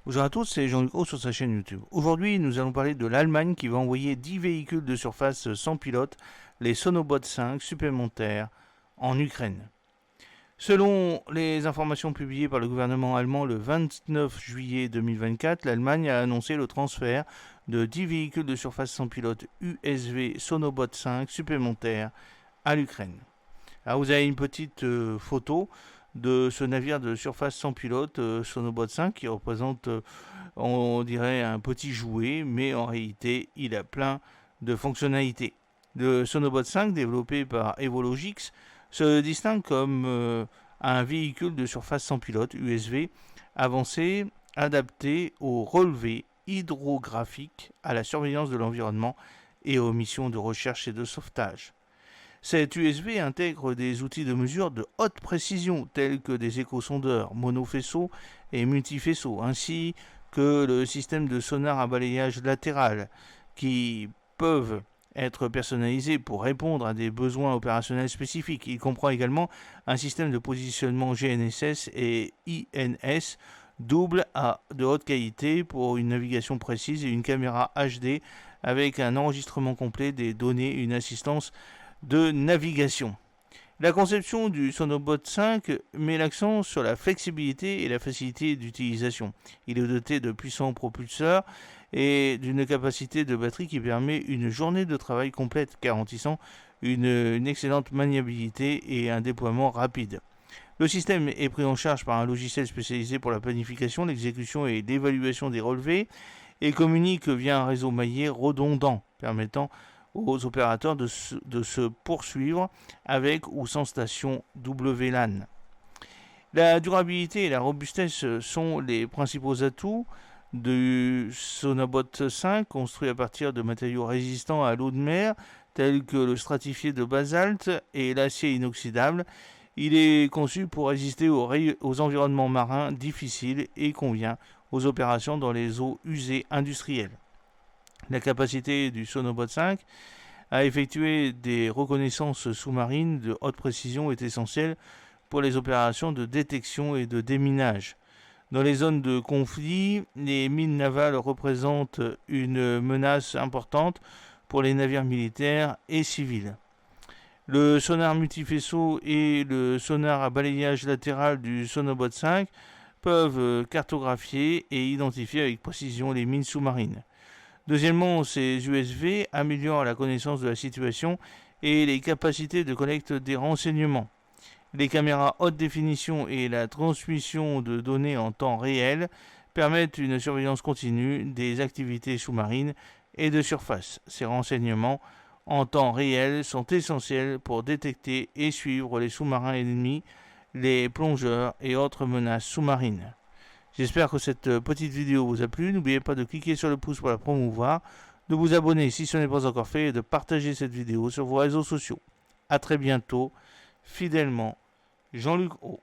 Bonjour à tous, c'est Jean-Luc Haut sur sa chaîne YouTube. Aujourd'hui, nous allons parler de l'Allemagne qui va envoyer 10 véhicules de surface sans pilote, les Sonobot 5 supplémentaires, en Ukraine. Selon les informations publiées par le gouvernement allemand le 29 juillet 2024, l'Allemagne a annoncé le transfert de 10 véhicules de surface sans pilote USV Sonobot 5 supplémentaires à l'Ukraine. Alors vous avez une petite photo de ce navire de surface sans pilote Sonobot 5 qui représente, on dirait, un petit jouet, mais en réalité, il a plein de fonctionnalités. Le Sonobot 5, développé par Evologix, se distingue comme un véhicule de surface sans pilote USV avancé, adapté aux relevés hydrographiques, à la surveillance de l'environnement et aux missions de recherche et de sauvetage. Cet USB intègre des outils de mesure de haute précision tels que des échosondeurs monofaisceaux et multifaisceaux, ainsi que le système de sonar à balayage latéral qui peuvent être personnalisés pour répondre à des besoins opérationnels spécifiques. Il comprend également un système de positionnement GNSS et INS double de haute qualité pour une navigation précise et une caméra HD avec un enregistrement complet des données et une assistance de navigation. La conception du Sonobot 5 met l'accent sur la flexibilité et la facilité d'utilisation. Il est doté de puissants propulseurs et d'une capacité de batterie qui permet une journée de travail complète, garantissant une excellente maniabilité et un déploiement rapide. Le système est pris en charge par un logiciel spécialisé pour la planification, l'exécution et l'évaluation des relevés et communique via un réseau maillé redondant, permettant aux opérateurs de se poursuivre avec ou sans station WLAN. La durabilité et la robustesse sont les principaux atouts du Sonobot 5, construit à partir de matériaux résistants à l'eau de mer, tels que le stratifié de basalte et l'acier inoxydable. Il est conçu pour résister aux environnements marins difficiles et convient aux opérations dans les eaux usées industrielles. La capacité du Sonobot 5 à effectuer des reconnaissances sous-marines de haute précision est essentielle pour les opérations de détection et de déminage. Dans les zones de conflit, les mines navales représentent une menace importante pour les navires militaires et civils. Le sonar multifaisceau et le sonar à balayage latéral du Sonobot 5 peuvent cartographier et identifier avec précision les mines sous-marines. Deuxièmement, ces USV améliorent la connaissance de la situation et les capacités de collecte des renseignements. Les caméras haute définition et la transmission de données en temps réel permettent une surveillance continue des activités sous-marines et de surface. Ces renseignements en temps réel sont essentiels pour détecter et suivre les sous-marins ennemis, les plongeurs et autres menaces sous-marines. J'espère que cette petite vidéo vous a plu. N'oubliez pas de cliquer sur le pouce pour la promouvoir, de vous abonner si ce n'est pas encore fait et de partager cette vidéo sur vos réseaux sociaux. A très bientôt, fidèlement, Jean-Luc Haut.